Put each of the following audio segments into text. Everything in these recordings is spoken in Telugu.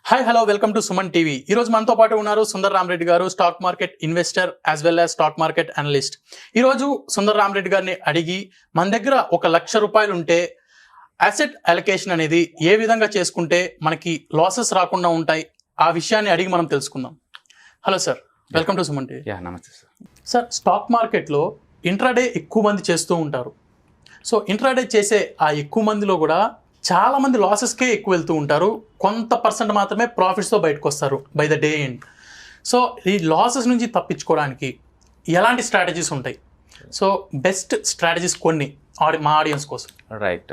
Hi hello welcome to Suman TV. ఈ రోజు మనతో పాటు ఉన్నారు సుందర్ రామ్ రెడ్డి గారు, stock market investor as well as stock market analyst. ఈ రోజు సుందర్ రామ్ రెడ్డి గారిని అడిగి మన దగ్గర ₹1,00,000 ఉంటే అసెట్ అలొకేషన్ అనేది ఏ విధంగా చేసుకుంటే మనకి లాసెస్ రాకుండా ఉంటాయి ఆ విషయాన్ని అడిగి మనం తెలుసుకుందాం. Hello sir, welcome to Suman TV. నమస్తే సార్. సార్, స్టాక్ మార్కెట్లో ఇంట్రాడే ఎక్కువ మంది చేస్తూ ఉంటారు. సో ఇంట్రాడే చేసే ఆ ఎక్కువ మందిలో కూడా చాలా మంది లాసెస్కే ఎక్కువ వెళ్తూ ఉంటారు. కొంత పర్సెంట్ మాత్రమే ప్రాఫిట్స్తో బయటకు వస్తారు by the day end. So ఈ లాసెస్ నుంచి తప్పించుకోవడానికి ఎలాంటి స్ట్రాటజీస్ ఉంటాయి? సో బెస్ట్ స్ట్రాటజీస్ కొన్ని మా ఆడియన్స్ కోసం. రైట్.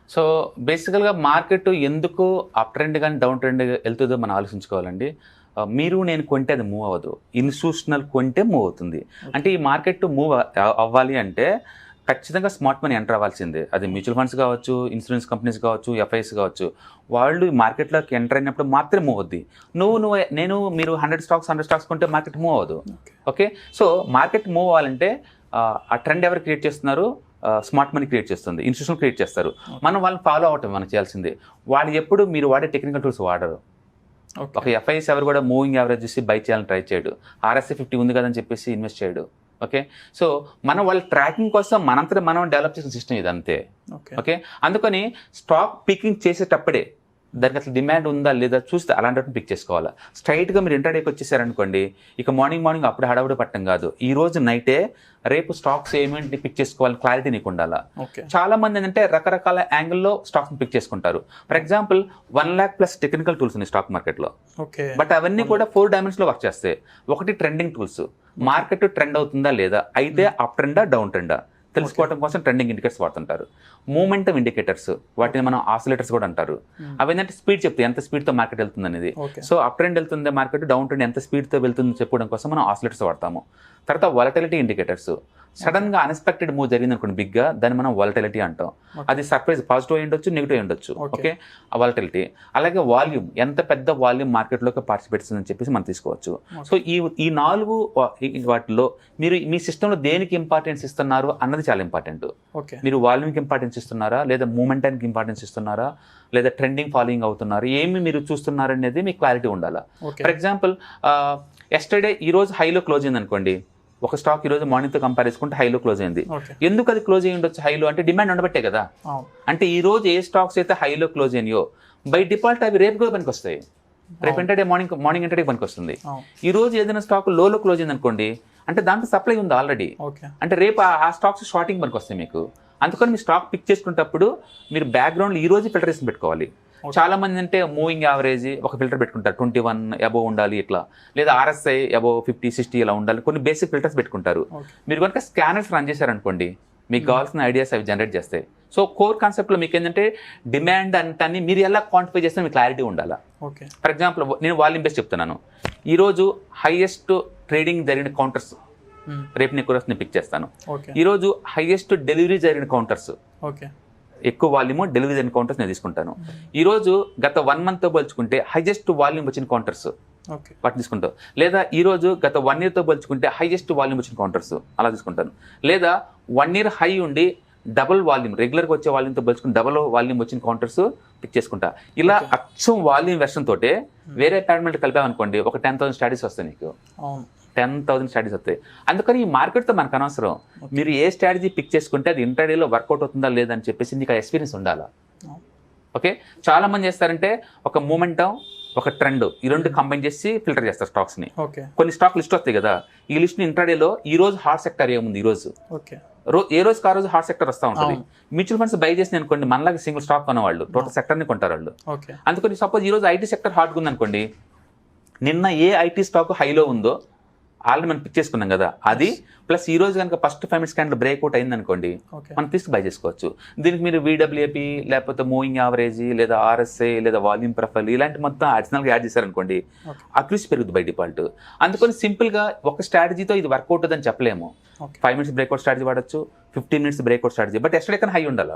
సో బేసికల్గా మార్కెట్ ఎందుకు అప్ ట్రెండ్ కానీ డౌన్ ట్రెండ్ వెళ్తుందో మనం ఆలోచించుకోవాలండి. మీరు నేను కొంటే అది మూవ్ అవ్వదు, ఇన్స్టిట్యూషనల్ కొంటే మూవ్ అవుతుంది. అంటే ఈ మార్కెట్ మూవ్ అవ్వాలి అంటే ఖచ్చితంగా స్మార్ట్ మనీ ఎంటర్ అవ్వాల్సిందే. అది మ్యూచువల్ ఫండ్స్ కావచ్చు, ఇన్సూరెన్స్ కంపెనీస్ కావచ్చు, ఎఫ్ఐస్ కావచ్చు. వాళ్ళు మార్కెట్లోకి ఎంటర్ అయినప్పుడు మాత్రమే మూవ్ అవుద్ది. మీరు 100 స్టాక్స్ కొంటే మార్కెట్ మూవ్ అవ్వదు. ఓకే, సో మార్కెట్ మూవ్ అవ్వాలంటే ఆ ట్రెండ్ ఎవరు క్రియేట్ చేస్తున్నారు? స్మార్ట్ మనీ క్రియేట్ చేస్తుంది, ఇన్స్టిట్యూషన్ క్రియేట్ చేస్తారు. మనం వాళ్ళని ఫాలో అవటం మనం చేయాల్సిందే. వాళ్ళు ఎప్పుడు మీరు వాడే టెక్నికల్ టూల్స్ వాడరు. ఒక ఎఫ్ఐస్ ఎవరు కూడా మూవింగ్ యావరేజ్ చూసి బై చేయాలని ట్రై చేయడు. RSI 50 ఉంది కదని చెప్పేసి ఇన్వెస్ట్ చేయడు. ఓకే, సో మనం వాళ్ళ ట్రాకింగ్ కోసం మనంతా మనం డెవలప్ చేసిన సిస్టమ్ ఇది అంతే. ఓకే, అందుకని స్టాక్ పికింగ్ చేసేటప్పుడే దానికి అసలు డిమాండ్ ఉందా లేదా చూస్తే అలాంటి పిక్ చేసుకోవాలి. స్ట్రైట్గా మీరు ఇంటర్డేకి వచ్చేసారనుకోండి, ఇక మార్నింగ్ అప్పుడు హడావుడి పట్టడం కాదు. ఈ రోజు నైటే రేపు స్టాక్స్ ఏమేంటి పిక్ చేసుకోవాలి క్లారిటీ నీకు ఉండాలా. చాలా మంది ఏంటంటే రకరకాల యాంగిల్లో స్టాక్స్ పిక్ చేసుకుంటారు. For example 1 lakh plus technical tools ఉన్నాయి స్టాక్ మార్కెట్లో. బట్ అవన్నీ కూడా 4 dimensions వర్క్ చేస్తాయి. ఒకటి ట్రెండింగ్ టూల్స్, మార్కెట్ ట్రెండ్ అవుతుందా లేదా, అయితే అప్ ట్రెండా డౌన్ ట్రెండా తెలుసుకోవడం కోసం ట్రెండింగ్ ఇండికేటర్స్ వాడుతుంటారు. మూమెంటం ఇండికేటర్స్, వాటిని మనం ఆసిలేటర్స్ కూడా అంటారు. అవి ఏంటంటే స్పీడ్ చెప్తాయి, ఎంత స్పీడ్తో మార్కెట్ వెళ్తుంది అనేది. సో అప్ ట్రెండ్ వెళ్తుంది మార్కెట్, డౌన్ ట్రెండ్ ఎంత స్పీడ్తో వెళ్తుంది చెప్పడం కోసం మనం ఆసిలేటర్స్ వాడతాము. తర్వాత వాలటిలిటీ ఇండికేటర్స్, సడన్ గా అన్ఎక్స్పెక్టెడ్ మూవ్ జరిగింది అనుకోండి బిగ్గా, దాన్ని మనం వాలటిలిటీ అంటాం. అది సర్ప్రైజ్, పాజిటివ్ ఉండొచ్చు, నెగిటివ్ ఉండొచ్చు. Okay, volatility. అలాగే వాల్యూమ్, ఎంత పెద్ద వాల్యూమ్ మార్కెట్లోకి పార్టిసిపేట్ అని చెప్పేసి మనం తీసుకోవచ్చు. సో ఈ 4 వాటిలో మీరు మీ సిస్టంలో దేనికి ఇంపార్టెన్స్ ఇస్తున్నారు అన్నది చాలా ఇంపార్టెంట్. మీరు వాల్యూమ్కి ఇంపార్టెన్స్ ఇస్తున్నారా, లేదా మూమెంటానికి ఇంపార్టెన్స్ ఇస్తున్నారా, లేదా ట్రెండింగ్ ఫాలోయింగ్ అవుతున్నారు, ఏమి మీరు చూస్తున్నారు అనేది మీకు క్లారిటీ ఉండాలి. ఫర్ ఎగ్జాంపుల్ ఎస్టర్డే ఈ రోజు హైలో క్లోజ్ అయింది అనుకోండి, ఒక స్టాక్ ఈ రోజు మార్నింగ్తో కంపేర్ చేసుకుంటే హైలో క్లోజ్ అయింది. ఎందుకు అది క్లోజ్ అయ్యి ఉండొచ్చు హైలో అంటే డిమాండ్ ఉండబట్టే కదా. అంటే ఈ రోజు ఏ స్టాక్స్ అయితే హైలో క్లోజ్ అయినాయో బై డిఫాల్ట్ అవి రేపు కూడా పనికి వస్తాయి. రేపు ఇంటర్డే మార్నింగ్ ఇంటర్డే పనికి వస్తుంది. ఈ రోజు ఏదైనా స్టాక్ లోలో క్లోజ్ అయింది అనుకోండి, అంటే దాంట్లో సప్లై ఉంది ఆల్రెడీ, అంటే రేపు ఆ స్టాక్స్ షార్టింగ్ పనికి వస్తాయి మీకు. అందుకని మీ స్టాక్ పిక్ చేసుకునేటప్పుడు మీరు బ్యాక్గ్రౌండ్ ఈ రోజు ఫిల్టరేషన్ పెట్టుకోవాలి. చాలా మంది అంటే మూవింగ్ యావరేజ్ ఒక ఫిల్టర్ పెట్టుకుంటారు, 21 అబోవ్ ఉండాలి ఇట్లా, లేదా RSI అబోవ్ 50, 60 ఇలా ఉండాలి, కొన్ని బేసిక్ ఫిల్టర్స్ పెట్టుకుంటారు. మీరు కనుక స్కానర్స్ రన్ చేశారనుకోండి, మీకు కావాల్సిన ఐడియాస్ అవి జనరేట్ చేస్తాయి. సో కోర్ కాన్సెప్ట్లో మీకు ఏంటంటే డిమాండ్ అంతాన్ని మీరు ఎలా క్వాంటిఫై చేస్తే మీకు క్లారిటీ ఉండాలి. ఫర్ ఎగ్జాంపుల్ నేను వాల్యూమ్ బేస్ చెప్తున్నాను. ఈరోజు హైయెస్ట్ ట్రేడింగ్ జరిగిన కౌంటర్స్ రేపు నేను పిక్ చేస్తాను. ఈరోజు హైయెస్ట్ డెలివరీ జరిగిన కౌంటర్స్, ఎక్కువ వాల్యూమ్ డెలివరీ జరిగిన కౌంటర్స్ నేను తీసుకుంటాను. ఈరోజు గత 1 monthతో పోల్చుకుంటే హైయెస్ట్ వాల్యూమ్ వచ్చిన కౌంటర్స్ వాటిని తీసుకుంటాం. లేదా ఈరోజు గత 1 yearతో పోల్చుకుంటే హైయెస్ట్ వాల్యూమ్ వచ్చిన కౌంటర్స్ అలా తీసుకుంటాను. లేదా 1 year హై ఉండి డబుల్ వాల్యూమ్, రెగ్యులర్గా వచ్చే వాల్యూమ్తో పోల్చుకుని డబుల్ వాల్యూమ్ వచ్చిన కౌంటర్స్ పిక్ చేసుకుంటా. ఇలా అచ్చం వాల్యూమ్ వెర్షన్ తోటే వేరే ప్యారామీటర్ కలిపామనుకోండి, ఒక 10,000 స్టడీస్ వస్తాయి నీకు. 10,000 స్ట్రాటజీస్ వస్తాయి. అందుకని ఈ మార్కెట్తో మనకు అనవసరం. మీరు ఏ స్ట్రాటజీ పిక్ చేసుకుంటే అది ఇంటర్డేలో వర్కౌట్ అవుతుందా లేదని చెప్పేసి నీకు ఆ ఎక్స్పీరియన్స్ ఉండాలా. ఓకే, చాలా మంది చేస్తారంటే ఒక మూమెంటం, ఒక ట్రెండ్, ఈ రెండు కంబైన్ చేసి ఫిల్టర్ చేస్తారు స్టాక్స్ని. కొన్ని స్టాక్ లిస్ట్ వస్తాయి కదా, ఈ లిస్ట్ ఇంటర్డేలో ఈ రోజు హాట్ సెక్టర్ ఏముంది, ఈ రోజు ఏ రోజుకి ఆ రోజు హాట్ సెక్టర్ వస్తూ ఉంటుంది. మ్యూచువల్ ఫండ్స్ బై చేసి అనుకోండి, మనలాగా సింగిల్ స్టాక్ కొనేవాళ్ళు టోటల్ సెక్టర్ని కొంటారు వాళ్ళు. అందుకని సపోజ్ ఈ రోజు IT సెక్టర్ హాట్గా ఉంది అనుకోండి, నిన్న ఏ IT స్టాక్ హైలో ఉందో ఆల్రెడీ మనం పిక్ చేసుకున్నాం కదా, అది ప్లస్ ఈ రోజు కనుక ఫస్ట్ 5 minutes క్యాండిల్ బ్రేక్అవుట్ అయింది అనుకోండి, మనం తీసుకు బై చేసుకోవచ్చు. దీనికి మీరు VWAP లేకపోతే మూవింగ్ యావరేజ్ లేదా RSI లేదా వాల్యూమ్ ప్రొఫైల్ ఇలాంటి మొత్తం అడిషనల్గా యాడ్ చేశారనుకోండి, అక్యూరసీ పెరుగుతుంది బై డిఫాల్ట్. అందుకని సింపుల్గా ఒక స్ట్రాటజీతో ఇది వర్కౌట్ అవుతుందని చెప్పలేము. 5 minutes బ్రేక్అవుట్ స్ట్రాటజీ వాడచ్చు, 15 minutes breakout strategy, but yesterday కన్నా హై ఉండాలి.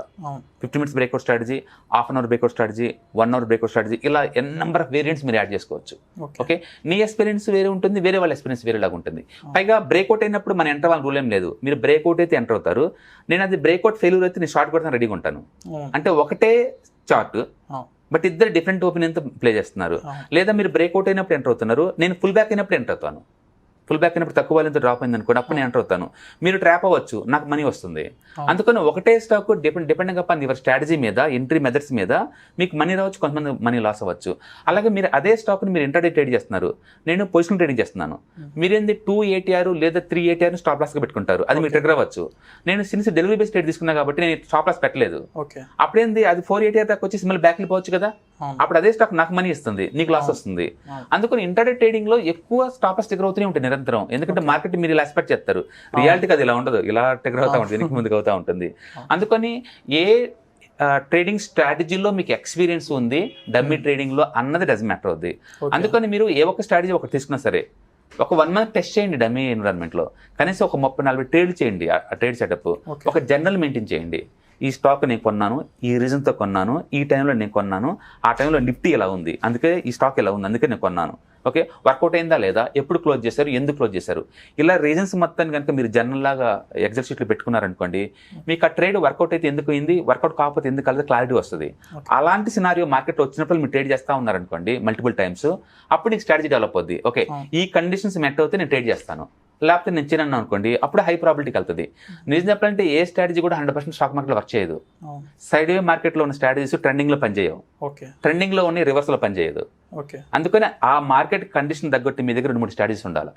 15 minutes breakout strategy, half an hour breakout strategy, 1 hour breakout strategy, ఇలా నెంబర్ ఆఫ్ వేరియంట్స్ మీరు యాడ్ చేసుకోవచ్చు. ఓకే, నీ ఎక్స్పీరియన్స్ వేరే ఉంటుంది, వేరే వాళ్ళ ఎక్స్పీరియన్స్ వేరేలాగా ఉంటుంది. పైగా బ్రేక్అవుట్ అయినప్పుడు మన ఎంటర్ వాళ్ళ రూల్ ఏం లేదు, మీరు బ్రేక్అవుట్ అయితే ఎంటర్ అవుతారు. నేను అది బ్రేక్అవుట్ ఫెయిల్యూర్ అయితే నేను షార్ట్ కొడతాను రెడీగా ఉంటాను. అంటే ఒకటే చార్ట్ బట్ ఇద్దరు డిఫరెంట్ ఒపీనియన్తో ప్లే చేస్తున్నారు. లేదా మీరు బ్రేక్అవుట్ అయినప్పుడు ఎంటర్ అవుతున్నారు, నేను ఫుల్ బ్యాక్ అయినప్పుడు ఎంటర్ అవుతాను. ఫుల్ బ్యాక్ అయినప్పుడు తక్కువ వాల్యూతో డ్రాప్ అయింది అనుకోండి, అప్పుడు నేను ఎంటర్ అవుతాను. మీరు ట్రాప్ అవ్వచ్చు, నాకు మనీ వస్తుంది. అందుకని ఒకటే stock depending upon your strategy మీద, ఎంట్రీ మెథడ్స్ మీద మీకు మనీ రావచ్చు, కొంతమంది మనీ లాస్ అవ్వచ్చు. అలాగే మీరు అదే స్టాక్ని మీరు ఇంటర్డే ట్రేడ్ చేస్తున్నారు, నేను పొజిషన్ ట్రేడింగ్ చేస్తున్నాను. మీరేంది 2 ATR లేదా 3 ATR స్టాప్ లాస్గా పెట్టుకుంటారు, అది మీరు ట్రిగర్ అవ్వచ్చు. నేను సిన్స్ డెలివరీ బేస్ ట్రేడ్ తీసుకున్నా కాబట్టి నేను స్టాప్ లాస్ పెట్టలేదు. అప్పుడేంది అది 4 ATR దాకా వచ్చేసి మళ్ళీ బ్యాక్ వెళ్ళిపోవచ్చు కదా, అప్పుడు అదే స్టాక్ నాకు మనీ ఇస్తుంది, నీకు లాస్ వస్తుంది. అందుకని ఇంటర్డే ట్రేడింగ్ లో ఎక్కువ స్టాప్ లాస్ ట్రిగర్ అవుతూనే ఉంటాయి నిరంతరం. ఎందుకంటే మార్కెట్ మీరు ఇలా ఎక్స్పెక్ట్ చేస్తారు, రియాలిటీకి అది ఇలా ఉండదు, ఇలా ట్రిగర్ అవుతా ఉంటుంది, వెనక్కి ముందుకు అవుతా ఉంటుంది. అందుకని ఏ ట్రేడింగ్ స్ట్రాటజీలో మీకు ఎక్స్పీరియన్స్ ఉంది, డమ్మీ ట్రేడింగ్లో అన్నది డజన్ మ్యాటర్ అవుద్ది. అందుకని మీరు ఏ ఒక్క స్ట్రాటజీ ఒకటి తీసుకున్నా సరే, ఒక 1 month టెస్ట్ చేయండి డమ్మీ ఎన్విరాన్మెంట్లో, కనీసం ఒక 30-40 ట్రేడ్ చేయండి. ఆ ట్రేడ్ సెటప్ ఒక జర్నల్ మెయింటైన్ చేయండి. ఈ స్టాక్ నేను కొన్నాను, ఈ రీజన్తో కొన్నాను, ఈ టైంలో నేను కొన్నాను, ఆ టైంలో నిఫ్టీ ఎలా ఉంది, అందుకే ఈ స్టాక్ ఎలా ఉంది, అందుకే నేను కొన్నాను. ఓకే, వర్కౌట్ అయిందా లేదా, ఎప్పుడు క్లోజ్ చేశారు, ఎందుకు క్లోజ్ చేశారు, ఇలా రీజన్స్ మొత్తాన్ని కనుక మీరు జర్నల్ లాగా ఎక్సెల్ షీట్లు పెట్టుకున్నారనుకోండి, మీకు ఆ ట్రేడ్ వర్కౌట్ అయితే ఎందుకు అయింది, వర్కౌట్ కాకపోతే ఎందుకు కలిసి క్లారిటీ వస్తుంది. అలాంటి సినారియో మార్కెట్లో వచ్చినప్పుడు మీరు ట్రేడ్ చేస్తూ ఉన్నారనుకోండి మల్టిపుల్ టైమ్స్, అప్పుడు నీకు స్ట్రాటజీ డెవలప్ అవుద్ది. ఓకే, ఈ కండిషన్స్ మెట్ అవుతే నేను ట్రేడ్ చేస్తాను, లేకపోతే నేను చిన్న అనుకోండి, అప్పుడు హై ప్రాబిలిటీకి వెళ్తుంది. నిజం చెప్పాలంటే ఏ స్ట్రాటజీ కూడా 100% స్టాక్ మార్కెట్లో వర్క్ చేయదు. సైడ్ వే మార్కెట్లో ఉన్న స్ట్రాటజీస్ ట్రెండింగ్లో పనిచేయవు, ట్రెండింగ్లో ఉన్న రివర్స్లో పనిచేయదు. అందుకని ఆ మార్కెట్ కండిషన్ తగ్గట్టు మీ దగ్గర 2-3 స్ట్రాటజీస్ ఉండాలి.